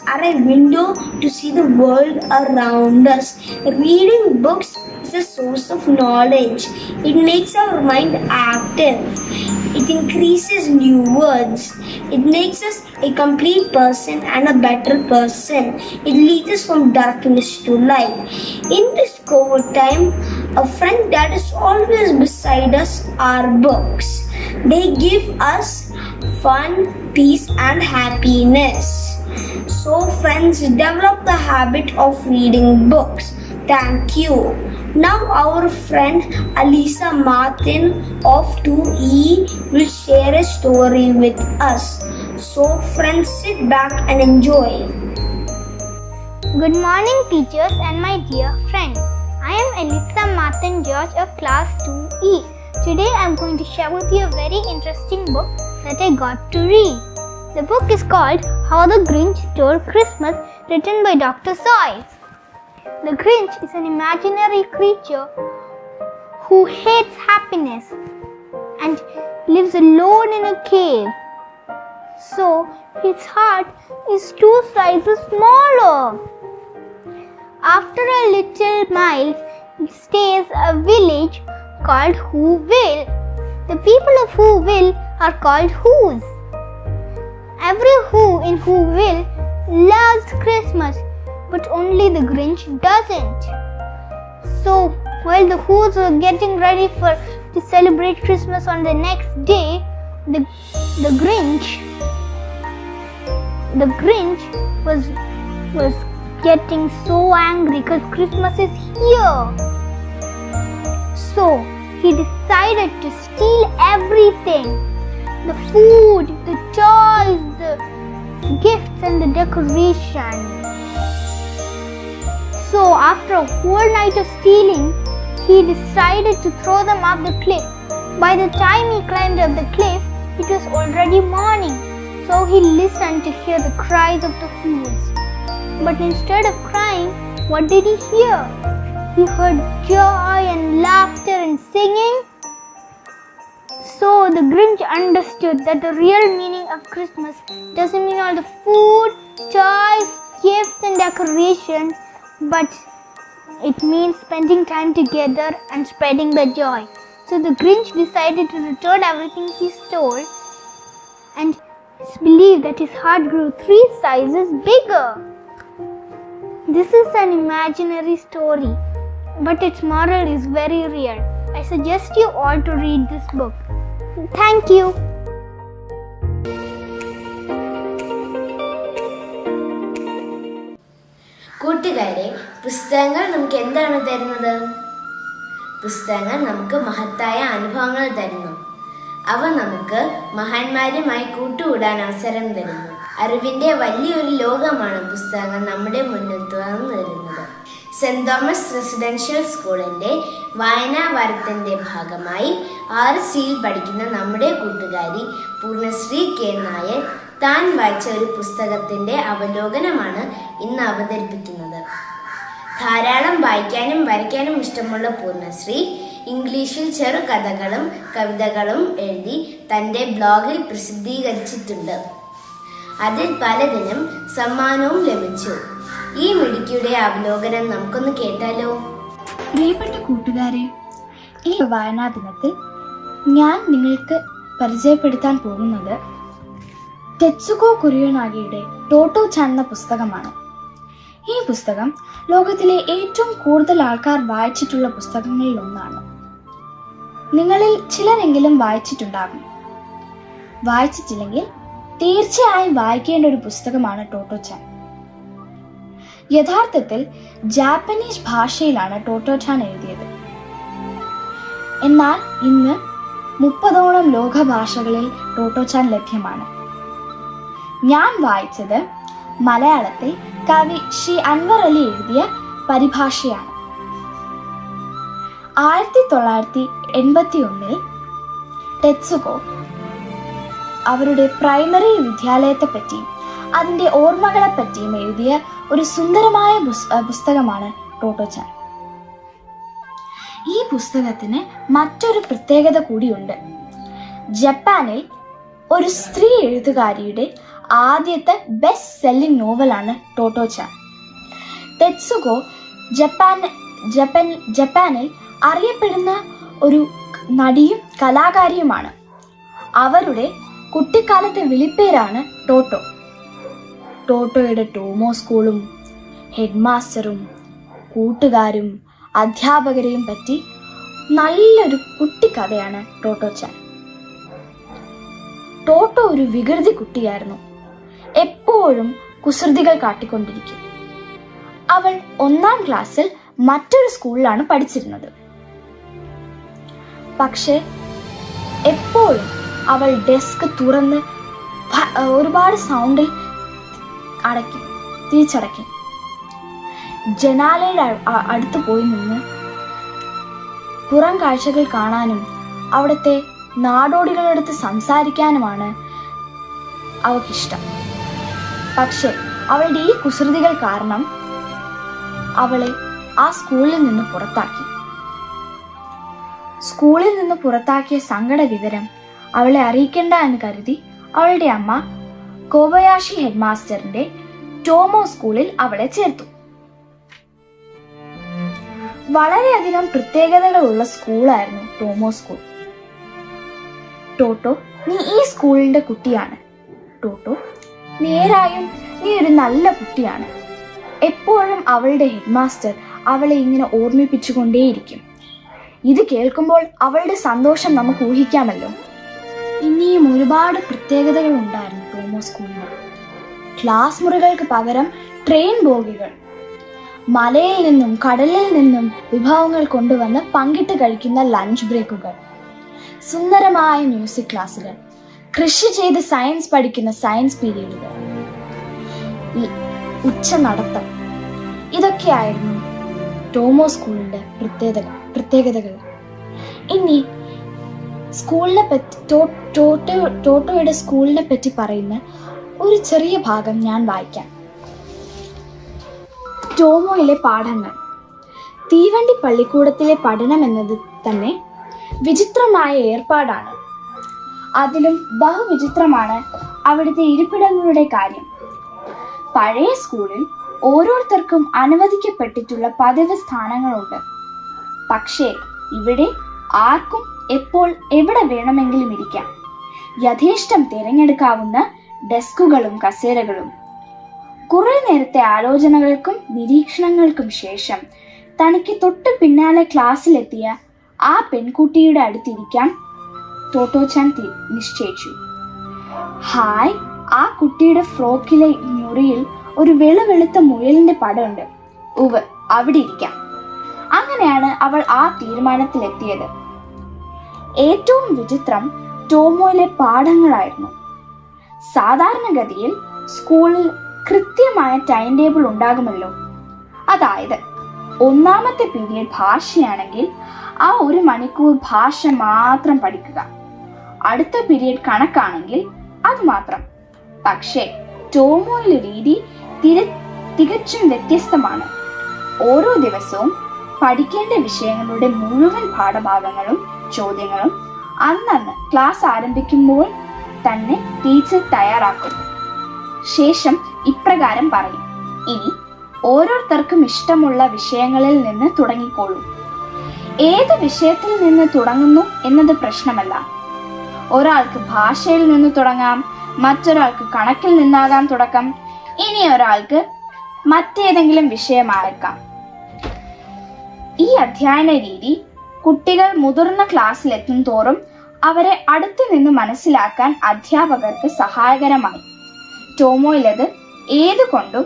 are a window to see the world around us. Reading books is a source of knowledge. It makes our mind active. It increases new words. It makes us a complete person and a better person. It leads us from darkness to light. In this COVID time, a friend that is always beside us are books. They give us fun, peace, and happiness. So, friends, develop the habit of reading books. Thank you. Now, our friend Alisa Martin of 2E will share a story with us. So, friends, sit back and enjoy. Good morning, teachers and my dear friends. I am Alisa Martin George of class 2E. Today I am going to share with you a very interesting book that I got to read. The book is called How the Grinch Stole Christmas, written by Dr. Seuss. The Grinch is an imaginary creature who hates happiness and lives alone in a cave. So his heart is 2 sizes smaller. After a little miles, stays a village called Whoville. The people of Whoville are called Whos. Every Who in Whoville loves Christmas, but only the Grinch doesn't. So, while the Whos were getting ready to celebrate Christmas on the next day, the Grinch was getting so angry because Christmas is here. So he decided to steal everything: the food, the toys, the gifts and the decorations. So after a whole night of stealing, he decided to throw them up the cliff. By the time he climbed up the cliff, it was already morning. So he listened to hear the cries of the Whos. But instead of crying, what did he hear? He heard joy and laughter and singing. So the Grinch understood that the real meaning of Christmas doesn't mean all the food, toys, gifts and decorations, but it means spending time together and spreading the joy. So the Grinch decided to return everything he stole, and it's believed that his heart grew 3 sizes bigger. This is an imaginary story, but its moral is very real. I suggest you all to read this book. Thank you. കൂട്ടുകാരെ, പുസ്തകങ്ങൾ നമുക്ക് എന്താണ് തരുന്നത്? പുസ്തകങ്ങൾ നമുക്ക് മഹത്തായ അനുഭവങ്ങൾ തരുന്നു. അവ നമുക്ക് മഹാന്മാരുമായി കൂട്ടുകൂടാൻ അവസരം തരുന്നു. അറിവിൻ്റെ വലിയൊരു ലോകമാണ് പുസ്തകങ്ങൾ നമ്മുടെ മുന്നിൽ തുറന്നു തരുന്നത്. സെന്റ് തോമസ് റെസിഡൻഷ്യൽ സ്കൂളിൻ്റെ വായനാ വാരത്തിൻ്റെ ഭാഗമായി 6Cയിൽ പഠിക്കുന്ന നമ്മുടെ കൂട്ടുകാരി പൂർണ്ണശ്രീ കെ നായർ താൻ വായിച്ച ഒരു പുസ്തകത്തിൻ്റെ അവലോകനമാണ് ഇന്ന് അവതരിപ്പിക്കുന്നത്. ധാരാളം വായിക്കാനും വരയ്ക്കാനും ഇഷ്ടമുള്ള പൂർണ്ണശ്രീ ഇംഗ്ലീഷിൽ ചെറുകഥകളും കവിതകളും എഴുതി തൻ്റെ ബ്ലോഗിൽ പ്രസിദ്ധീകരിച്ചിട്ടുണ്ട്. അതിൽ പലതിനും സമ്മാനവും ലഭിച്ചു. ഈ മിടുക്കിയുടെ അവലോകനം നമുക്കൊന്ന് കേട്ടാലോ? പ്രിയപ്പെട്ട കൂട്ടുകാരെ, ഈ വായനാ ദിനത്തിൽ ഞാൻ നിങ്ങൾക്ക് പരിചയപ്പെടുത്താൻ പോകുന്നത് ടെറ്റ്സുകോ കുറിയോനാഗിയുടെ ടോട്ടോ-ചാൻ എന്ന പുസ്തകമാണ്. ഈ പുസ്തകം ലോകത്തിലെ ഏറ്റവും കൂടുതൽ ആൾക്കാർ വായിച്ചിട്ടുള്ള പുസ്തകങ്ങളിൽ ഒന്നാണ്. നിങ്ങളിൽ ചിലരെങ്കിലും വായിച്ചിട്ടുണ്ടാകും. വായിച്ചിട്ടില്ലെങ്കിൽ തീർച്ചയായും വായിക്കേണ്ട ഒരു പുസ്തകമാണ് ടോട്ടോ-ചാൻ. യഥാർത്ഥത്തിൽ ജാപ്പനീസ് ഭാഷയിലാണ് ടോട്ടോ-ചാൻ എഴുതിയത്. എന്നാൽ ഇന്ന് 30ഓളം ലോക ഭാഷകളിൽ ടോട്ടോ-ചാൻ ലഭ്യമാണ്. ഞാൻ വായിച്ചത് മലയാളത്തിൽ കവി ശ്രീ അൻവർ അലി എഴുതിയ പരിഭാഷയാണ്. 1981 ടെറ്റ്സുകോ അവരുടെ പ്രൈമറി വിദ്യാലയത്തെപ്പറ്റിയും അതിൻ്റെ ഓർമ്മകളെപ്പറ്റിയും എഴുതിയ ഒരു സുന്ദരമായ പുസ്തകമാണ് ടോട്ടോ-ചാൻ. ഈ പുസ്തകത്തിന് മറ്റൊരു പ്രത്യേകത കൂടിയുണ്ട്. ജപ്പാനിൽ ഒരു സ്ത്രീ എഴുത്തുകാരിയുടെ ആദ്യത്തെ ബെസ്റ്റ് സെല്ലിംഗ് നോവലാണ് ടോട്ടോ-ചാൻ. തെത്സുകോ ജപ്പാനിൽ അറിയപ്പെടുന്ന ഒരു നടിയും കലാകാരിയുമാണ്. അവരുടെ കുട്ടിക്കാലത്തെ വിളിപ്പേരാണ് ടോട്ടോ. ടോട്ടോയുടെ ടോമോ സ്കൂളും ഹെഡ് മാസ്റ്ററും കൂട്ടുകാരും അധ്യാപകരെയും പറ്റി നല്ലൊരു കുട്ടിക്കഥയാണ് ടോട്ടോ-ചാൻ. ടോട്ടോ ഒരു വികൃതി കുട്ടിയായിരുന്നു. എപ്പോഴും കുസൃതികൾ കാട്ടിക്കൊണ്ടിരിക്കും. അവൾ 1ാം ക്ലാസ്സിൽ മറ്റൊരു സ്കൂളിലാണ് പഠിച്ചിരുന്നത്. പക്ഷെ എപ്പോഴും അവൾ ഡെസ്ക് തുറന്ന് ഒരുപാട് സൗണ്ടിൽ തിരിച്ചടയ്ക്കും. ജനാലയുടെ അടുത്ത് പോയി നിന്ന് പുറം കാഴ്ചകൾ കാണാനും അവിടുത്തെ നാടോടികളടുത്ത് സംസാരിക്കാനുമാണ് അവൾക്കിഷ്ടം. പക്ഷെ അവളുടെ ഈ കുസൃതികൾ കാരണം അവളെ ആ സ്കൂളിൽ നിന്ന് പുറത്താക്കി. സ്കൂളിൽ നിന്ന് പുറത്താക്കിയ സങ്കട വിവരം അവളെ അറിയിക്കേണ്ട എന്ന് കരുതി അവളുടെ അമ്മ കോബയാഷി ഹെഡ് മാസ്റ്ററിന്റെ ടോമോ സ്കൂളിൽ അവളെ ചേർത്തു. വളരെയധികം പ്രത്യേകതകളുള്ള സ്കൂളായിരുന്നു ടോമോ സ്കൂൾ. ടോട്ടോ, നീ ഈ സ്കൂളിന്റെ കുട്ടിയാണ്. ടോട്ടോ, നേരായും നീ ഒരു നല്ല കുട്ടിയാണ്. എപ്പോഴും അവളുടെ ഹെഡ് മാസ്റ്റർ അവളെ ഇങ്ങനെ ഓർമ്മിപ്പിച്ചുകൊണ്ടേയിരിക്കും. ഇത് കേൾക്കുമ്പോൾ അവളുടെ സന്തോഷം നമുക്ക് ഊഹിക്കാമല്ലോ. ഇനിയും ഒരുപാട് പ്രത്യേകതകൾ ഉണ്ടായിരുന്നു ടോമോ സ്കൂളിന്. ക്ലാസ് മുറികൾക്ക് പകരം ട്രെയിൻ ബോഗികൾ, മലയിൽ നിന്നും കടലിൽ നിന്നും വിഭവങ്ങൾ കൊണ്ടുവന്ന് പങ്കിട്ട് കഴിക്കുന്ന ലഞ്ച് ബ്രേക്കുകൾ, സുന്ദരമായ മ്യൂസിക് ക്ലാസുകൾ, കൃഷി ചെയ്ത് സയൻസ് പഠിക്കുന്ന സയൻസ് പീരീഡുകൾ, ഉച്ച നടത്തം, ഇതൊക്കെയായിരുന്നു ടോമോ സ്കൂളിന്റെ പ്രത്യേകതകൾ. ഇനി സ്കൂളിനെ പറ്റി ടോട്ടോയുടെ സ്കൂളിനെ പറ്റി പറയുന്ന ഒരു ചെറിയ ഭാഗം ഞാൻ വായിക്കാം. ടോമോയിലെ പാഠങ്ങൾ. തീവണ്ടി പള്ളിക്കൂടത്തിലെ പഠനം എന്നത് തന്നെ വിചിത്രമായ ഏർപ്പാടാണ്. അതിലും ബഹുവിചിത്രമാണ് അവിടുത്തെ ഇരിപ്പിടങ്ങളുടെ കാര്യം. പഴയ സ്കൂളിൽ ഓരോരുത്തർക്കും അനുവദിക്കപ്പെട്ടിട്ടുള്ള പതിവ് സ്ഥാനങ്ങളുണ്ട്. പക്ഷേ ഇവിടെ ആർക്കും എപ്പോൾ എവിടെ വേണമെങ്കിലും ഇരിക്കാം. യഥേഷ്ടം തിരഞ്ഞെടുക്കാവുന്ന ഡെസ്കുകളും കസേരകളും. കുറെ നേരത്തെ ആലോചനകൾക്കും നിരീക്ഷണങ്ങൾക്കും ശേഷം തനിക്ക് തൊട്ട് പിന്നാലെ ക്ലാസ്സിലെത്തിയ ആ പെൺകുട്ടിയുടെ അടുത്തിരിക്കാൻ ടോട്ടോ-ചാൻ നിശ്ചയിച്ചു. ഹായ്, ആ കുട്ടിയുടെ ഫ്രോക്കിലെ ഞൊറിയിൽ ഒരു വെളുത്ത മുയലിന്റെ പടമുണ്ട്. ഉവ്, അവിടെ ഇരിക്കാം. അങ്ങനെയാണ് അവൾ ആ തീരുമാനത്തിലെത്തിയത്. ഏറ്റവും വിചിത്രം ടോമോയിലെ പാഠങ്ങളായിരുന്നു. സാധാരണഗതിയിൽ സ്കൂളിൽ കൃത്യമായ ടൈം ടേബിൾ ഉണ്ടാകുമല്ലോ. അതായത് 1ാമത്തെ പീരിയഡ് ഭാഷയാണെങ്കിൽ ആ 1 മണിക്കൂർ ഭാഷ മാത്രം പഠിക്കുക. അടുത്ത പീരിയഡ് കണക്കാണെങ്കിൽ അത് മാത്രം. പക്ഷേ ടോമോയിലെ രീതി തികച്ചും വ്യത്യസ്തമാണ്. ഓരോ ദിവസവും പഠിക്കേണ്ട വിഷയങ്ങളുടെ മുഴുവൻ പാഠഭാഗങ്ങളും ചോദ്യങ്ങളും അന്നന്ന് ക്ലാസ് ആരംഭിക്കുമ്പോൾ തന്നെ ടീച്ചർ തയ്യാറാക്കും. ശേഷം ഇപ്രകാരം പറയും: ഇനി ഓരോരുത്തർക്കും ഇഷ്ടമുള്ള വിഷയങ്ങളിൽ നിന്ന് തുടങ്ങിക്കോളൂ. ഏത് വിഷയത്തിൽ നിന്ന് തുടങ്ങുന്നു എന്നത് പ്രശ്നമല്ല. ഒരാൾക്ക് ഭാഷയിൽ നിന്ന് തുടങ്ങാം, മറ്റൊരാൾക്ക് കണക്കിൽ നിന്നാകാം തുടക്കം, ഇനി ഒരാൾക്ക് മറ്റേതെങ്കിലും വിഷയമായേക്കാം. ഈ അധ്യയന രീതി കുട്ടികൾ മുതിർന്ന ക്ലാസ്സിലെത്തും തോറും അവരെ അടുത്തു നിന്ന് മനസ്സിലാക്കാൻ അധ്യാപകർക്ക് സഹായകരമായി. ടോമോയിലത് ഏതുകൊണ്ടും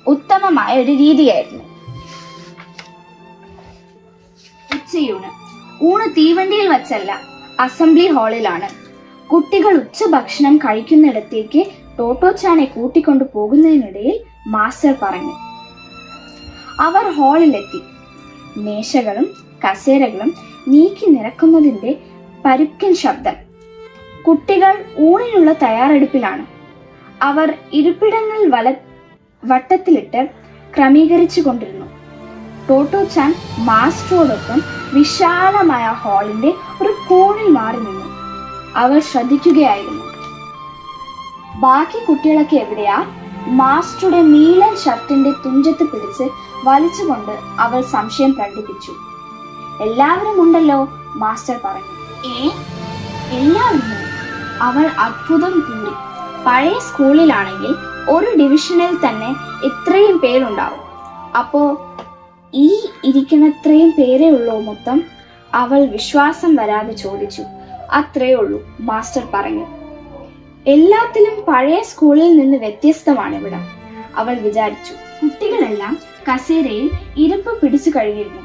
ഉത്തമമായ ഒരു രീതിയായിരുന്നു. ഉച്ചയൂണ്. ഊണ് തീവണ്ടിയിൽ വച്ചല്ല, അസംബ്ലി ഹാളിലാണ്. കുട്ടികൾ ഉച്ചഭക്ഷണം കഴിക്കുന്നിടത്തേക്ക് ടോട്ടോ-ചാനെ കൂട്ടിക്കൊണ്ടു പോകുന്നതിനിടയിൽ മാസ്റ്റർ പറഞ്ഞു. അവർ ഹാളിലെത്തി. മേശകളും കസേരകളും നീക്കി നിരക്കുന്നതിന്റെ പരുക്കൻ ശബ്ദം. കുട്ടികൾ ഊണിനുള്ള തയ്യാറെടുപ്പിലാണ്. അവർ ഇരിപ്പിടങ്ങൾ വട്ടത്തിലിട്ട് ക്രമീകരിച്ചു കൊണ്ടിരുന്നു. ടോട്ടോ-ചാൻ മാസ്റ്ററോടൊപ്പം വിശാലമായ ഹാളിന്റെ ഒരു കോണിൽ മാറി നിന്നു. അവർ ശ്രദ്ധിക്കുകയായിരുന്നു. ബാക്കി കുട്ടികളൊക്കെ എവിടെയാ? മാസ്റ്ററുടെ നീലൻ ഷർട്ടിന്റെ തുഞ്ചത്ത് പിടിച്ച് വലിച്ചുകൊണ്ട് അവൾ സംശയം പ്രകടിപ്പിച്ചു. എല്ലാവരും ഉണ്ടല്ലോ, മാസ്റ്റർ പറഞ്ഞു. എല്ലാവരും? അവൾ അത്ഭുതം കൂടി. പഴയ സ്കൂളിലാണെങ്കിൽ ഒരു ഡിവിഷനിൽ തന്നെ ഇത്രയും പേരുണ്ടാവും. അപ്പോ ഈ ഇരിക്കുന്നത്രയും പേരേ ഉള്ളൂ മൊത്തം? അവൾ വിശ്വാസം വരാതെ ചോദിച്ചു. അത്രേ ഉള്ളൂ, മാസ്റ്റർ പറഞ്ഞു. എല്ലാത്തിലും പഴയ സ്കൂളിൽ നിന്ന് വ്യത്യസ്തമാണ് ഇവിടം, അവൾ വിചാരിച്ചു. കുട്ടികളെല്ലാം കസേരയിൽ ഇരിപ്പ് പിടിച്ചു കഴിഞ്ഞിരുന്നു.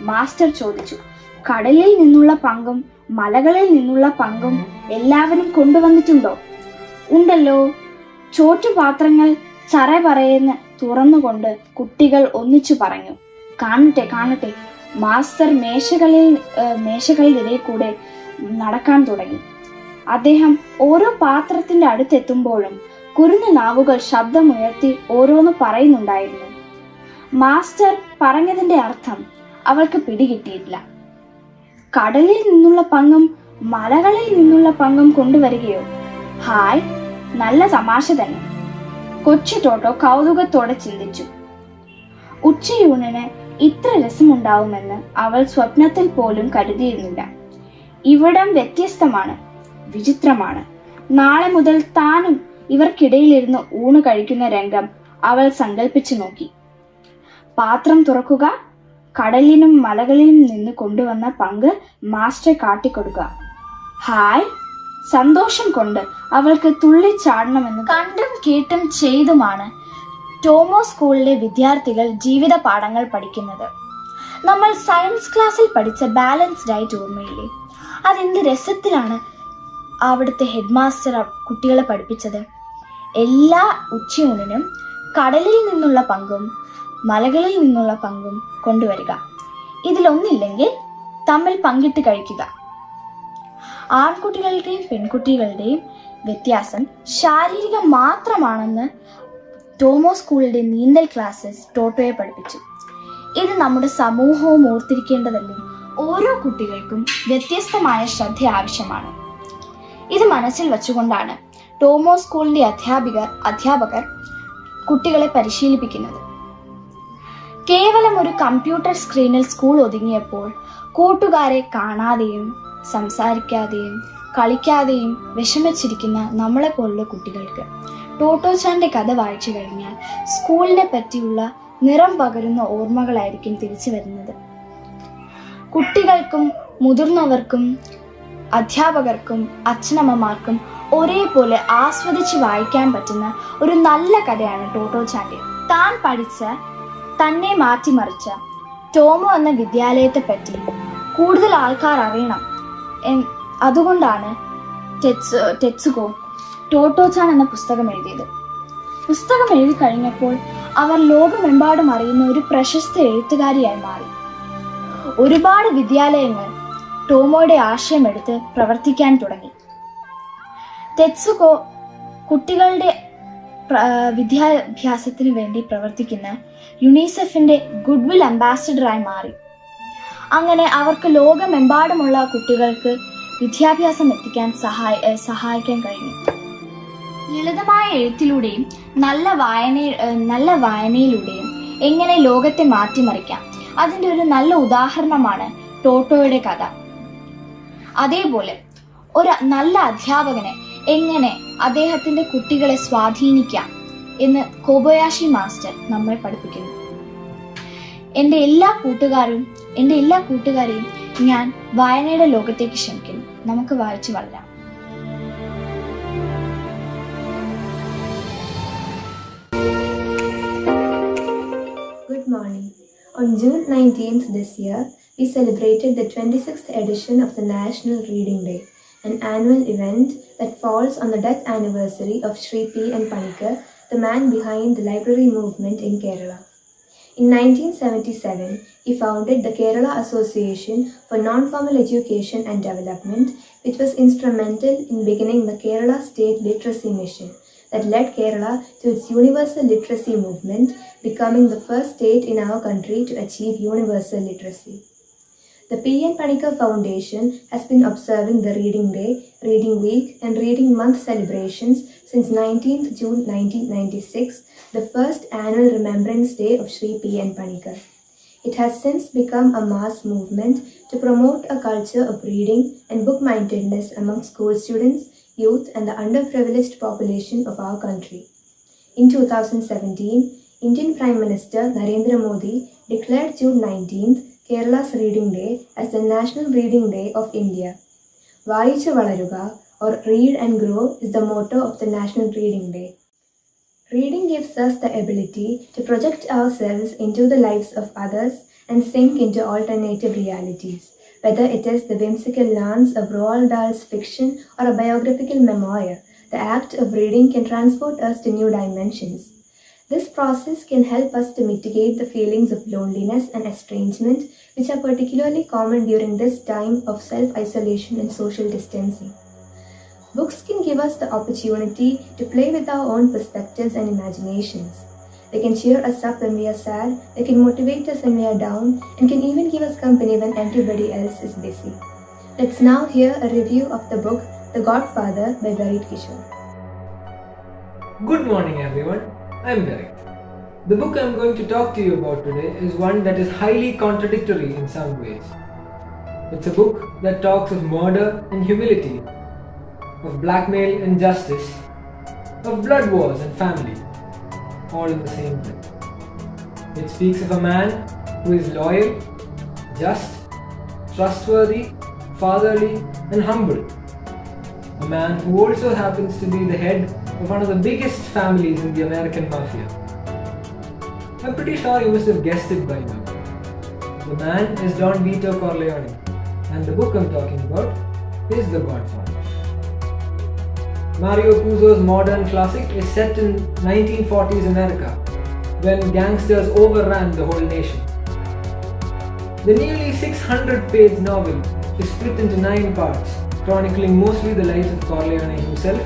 മാസ്റ്റർ ചോദിച്ചു, കടലിൽ നിന്നുള്ള പങ്കും മലകളിൽ നിന്നുള്ള പങ്കും എല്ലാവരും കൊണ്ടുവന്നിട്ടുണ്ടോ? ഉണ്ടല്ലോ. ചോറ്റുപാത്രങ്ങൾ ചറ പറയുന്ന തുറന്നുകൊണ്ട് കുട്ടികൾ ഒന്നിച്ചു പറഞ്ഞു. കാണട്ടെ കാണട്ടെ. മാസ്റ്റർ മേശകളിലിടെ കൂടെ നടക്കാൻ തുടങ്ങി. അദ്ദേഹം ഓരോ പാത്രത്തിന്റെ അടുത്തെത്തുമ്പോഴും കുരുന്ന നാവുകൾ ശബ്ദമുയർത്തി ഓരോന്ന് പറയുന്നുണ്ടായിരുന്നു. മാസ്റ്റർ പറഞ്ഞതിന്റെ അർത്ഥം അവൾക്ക് പിടികിട്ടിയില്ല. കടലിൽ നിന്നുള്ള പങ്കും മലകളിൽ നിന്നുള്ള പങ്കും കൊണ്ടുവരികയോ? ഹായ്, നല്ല തമാശ തന്നെ, കൊച്ചു ടോട്ടോ കൗതുകത്തോടെ ചിന്തിച്ചു. ഉച്ചയൂണിന് ഇത്ര രസമുണ്ടാവുമെന്ന് അവൾ സ്വപ്നത്തിൽ പോലും കരുതിയിരുന്നില്ല. ഇവിടം വ്യത്യസ്തമാണ്, വിചിത്രമാണ്. നാളെ മുതൽ താനും ഇവർക്കിടയിലിരുന്ന് ഊണ് കഴിക്കുന്ന രംഗം അവൾ സങ്കല്പിച്ചു നോക്കി. പാത്രം തുറക്കുക, കടലിനും മലകളിലും നിന്ന് കൊണ്ടുവന്ന പങ്ക് മാസ്റ്റർ കാട്ടിക്കൊടുക്കുക. ഹായ്! സന്തോഷം കൊണ്ട് അവൾക്ക് തുള്ളിച്ചാടണമെന്ന് കണ്ടും കേട്ടും ചെയ്തുമാണ് ടോമോ സ്കൂളിലെ വിദ്യാർത്ഥികൾ ജീവിത പാഠങ്ങൾ പഠിക്കുന്നത്. നമ്മൾ സയൻസ് ക്ലാസ്സിൽ പഠിച്ച ബാലൻസ് ഡയറ്റ് ഓർമ്മയില്ലേ? അതെന്ത് രസത്തിലാണ് അവിടുത്തെ ഹെഡ് മാസ്റ്റർ കുട്ടികളെ പഠിപ്പിച്ചത്. എല്ലാ ഉച്ചയൂണിനും കടലിൽ നിന്നുള്ള പങ്കും മലകളിൽ നിന്നുള്ള പങ്കും കൊണ്ടുവരിക. ഇതിലൊന്നില്ലെങ്കിൽ തമ്മിൽ പങ്കിട്ട് കഴിക്കുക. ആൺകുട്ടികളുടെയും പെൺകുട്ടികളുടെയും വ്യത്യാസം ശാരീരികം മാത്രമാണെന്ന് ടോമോ സ്കൂളിന്റെ നീന്തൽ ക്ലാസ്സസ് ടോട്ടോയെ പഠിപ്പിച്ചു. ഇത് നമ്മുടെ സമൂഹവും ഓർത്തിരിക്കേണ്ടതല്ലേ? ഓരോ കുട്ടികൾക്കും വ്യത്യസ്തമായ ശ്രദ്ധ ആവശ്യമാണ്. ഇത് മനസ്സിൽ വെച്ചുകൊണ്ടാണ് ടോമോ സ്കൂളിന്റെ അധ്യാപകർ കുട്ടികളെ പരിശീലിപ്പിക്കുന്നത്. കേവലം ഒരു കമ്പ്യൂട്ടർ സ്ക്രീനിൽ സ്കൂൾ ഒതുങ്ങിയപ്പോൾ കൂട്ടുകാരെ കാണാതെയും സംസാരിക്കാതെയും കളിക്കാതെയും വിഷമിച്ചിരിക്കുന്ന നമ്മളെ പോലുള്ള കുട്ടികൾക്ക് ടോട്ടോച്ചാന്റെ കഥ വായിച്ചു കഴിഞ്ഞാൽ സ്കൂളിനെ പറ്റിയുള്ള നിറം പകരുന്ന ഓർമ്മകളായിരിക്കും തിരിച്ചു വരുന്നത്. കുട്ടികൾക്കും മുതിർന്നവർക്കും അധ്യാപകർക്കും അച്ഛനമ്മമാർക്കും ഒരേപോലെ ആസ്വദിച്ച് വായിക്കാൻ പറ്റുന്ന ഒരു നല്ല കഥയാണ് ടോട്ടോച്ചാന്റെ. താൻ പഠിച്ച തന്നെ മാറ്റിമറിച്ച ടോമോ എന്ന വിദ്യാലയത്തെ പറ്റി കൂടുതൽ ആൾക്കാർ അറിയണം. അതുകൊണ്ടാണ് ടെറ്റ്സുകോ ടോട്ടോച്ചാൻ എന്ന പുസ്തകം എഴുതിയത്. പുസ്തകം എഴുതി കഴിഞ്ഞപ്പോൾ അവർ ലോകമെമ്പാടും അറിയുന്ന ഒരു പ്രശസ്ത എഴുത്തുകാരിയായി മാറി. ഒരുപാട് വിദ്യാലയങ്ങൾ ടോമോയുടെ ആശയം എടുത്ത് പ്രവർത്തിക്കാൻ തുടങ്ങി. ടെറ്റ്സുകോ കുട്ടികളുടെ വിദ്യാഭ്യാസത്തിന് വേണ്ടി പ്രവർത്തിക്കുന്ന യുണിസെഫിന്റെ ഗുഡ്വിൽ അംബാസിഡറായി മാറി. അങ്ങനെ അവർക്ക് ലോകമെമ്പാടുമുള്ള കുട്ടികൾക്ക് വിദ്യാഭ്യാസം എത്തിക്കാൻ സഹായിക്കാൻ കഴിഞ്ഞു. ലളിതമായ എഴുത്തിലൂടെയും നല്ല വായനയിലൂടെയും എങ്ങനെ ലോകത്തെ മാറ്റിമറിക്കാം, അതിൻ്റെ ഒരു നല്ല ഉദാഹരണമാണ് ടോട്ടോയുടെ കഥ. അതേപോലെ ഒരു നല്ല അധ്യാപകനെ എങ്ങനെ അദ്ദേഹത്തിന്റെ കുട്ടികളെ സ്വാധീനിക്കാം എന്ന് കോബയാഷി മാസ്റ്റർ നമ്മെ പഠിപ്പിക്കുന്നു. എൻ്റെ എല്ലാ കൂട്ടുകാരെയും ഞാൻ വായനയുടെ ലോകത്തേക്ക് ക്ഷണിക്കുന്നു. നമുക്ക് വായിച്ചു വളരാം. Good morning. On June 19th this year, we celebrated the 26th edition of the National Reading Day, an annual event that falls on the death anniversary of Sri P. N. Panikkar, the man behind the library movement in Kerala. In 1977, he founded the Kerala Association for Non-Formal Education and Development, which was instrumental in beginning the Kerala State Literacy Mission that led Kerala to its universal literacy movement, becoming the first state in our country to achieve universal literacy. The P. N. Panikkar Foundation has been observing the Reading Day, Reading Week, and Reading Month celebrations since 19th June 1996, the first annual Remembrance Day of Sri P.N. Panikkar. It has since become a mass movement to promote a culture of reading and book-mindedness among school students, youth, and the underprivileged population of our country. In 2017, Indian Prime Minister Narendra Modi declared June 19th Kerala's Reading Day as the National Reading Day of India. Vaicha Valaruga, or Read and Grow, is the motto of the National Reading Day. Reading gives us the ability to project ourselves into the lives of others and sink into alternative realities, whether it is the whimsical lance of Roald Dahl's fiction or a biographical memoir. The act of reading can transport us to new dimensions. This process can help us to mitigate the feelings of loneliness and estrangement, which are particularly common during this time of self-isolation and social distancing. Books can give us the opportunity to play with our own perspectives and imaginations. They can cheer us up when we are sad, they can motivate us when we are down, and can even give us company when everybody else is busy. Let's now hear a review of the book The Godfather by Varit Kishore. Good morning everyone, I'm Varit. The book I'm going to talk to you about today is one that is highly contradictory in some ways. It's a book that talks of murder and humility, of blackmail and justice, of blood wars and family, all in the same breath. It speaks of a man who is loyal, just, trustworthy, fatherly, and humble. A man who also happens to be the head of one of the biggest families in the American mafia. I'm pretty sure you must have guessed it by now. The man is Don Vito Corleone, and the book I'm talking about is The Godfather. Mario Puzo's modern classic is set in 1940s America, when gangsters overran the whole nation. The nearly 600-page novel is split into 9 parts, chronicling mostly the lives of Corleone himself,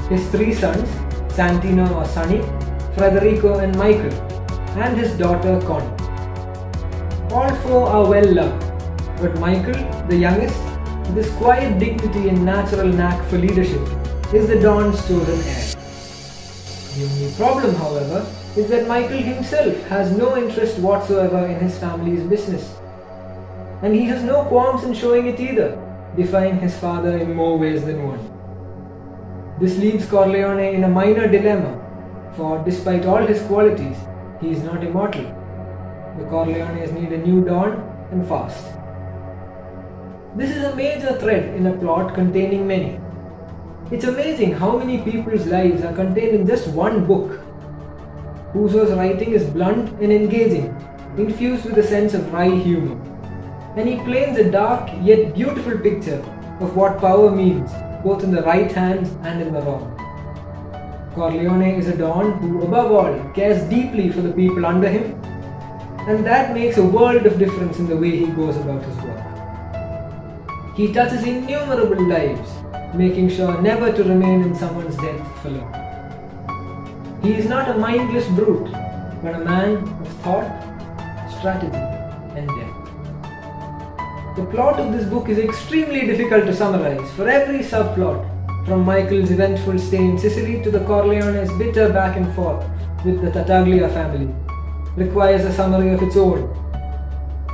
his 3 sons, Santino or Sonny, Federico and Michael, and his daughter Connie. All 4 are well loved, but Michael, the youngest, with his quiet dignity and natural knack for leadership, is the Don's chosen heir. The only problem, however, is that Michael himself has no interest whatsoever in his family's business. And he has no qualms in showing it either, defying his father in more ways than one. This leaves Corleone in a minor dilemma, for despite all his qualities, he is not immortal. The Corleones need a new Don, and fast. This is a major thread in a plot containing many. It's amazing how many people's lives are contained in just one book. Puzo's writing is blunt and engaging, infused with a sense of wry humor. And he paints a dark yet beautiful picture of what power means, both in the right hands and in the wrong. Corleone is a Don who, above all, cares deeply for the people under him, and that makes a world of difference in the way he goes about his work. He touches innumerable lives, making sure never to remain in someone's debt for long. He is not a mindless brute, but a man of thought, strategy, and depth. The plot of this book is extremely difficult to summarize, for every subplot, from Michael's eventful stay in Sicily to the Corleones' bitter back and forth with the Tattaglia family, requires a summary of its own.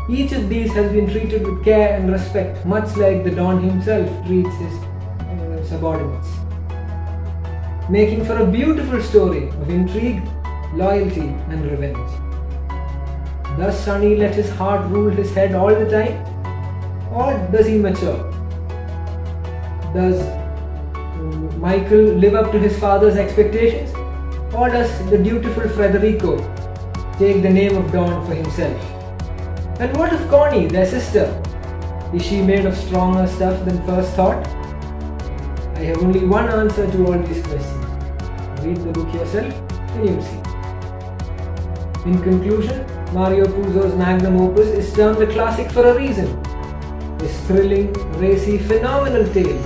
Each of these has been treated with care and respect, much like the Don himself treats his subordinates, making for a beautiful story of intrigue, loyalty, and revenge. Does Sonny let his heart rule his head all the time? Or does he mature? Does Michael live up to his father's expectations? Or does the dutiful Federico take the name of Don for himself? And what of Connie, their sister? Is she made of stronger stuff than first thought? I have only one answer to all these questions. Read the book yourself and you'll see. In conclusion, Mario Puzo's magnum opus is termed a classic for a reason. This thrilling, racy, phenomenal tale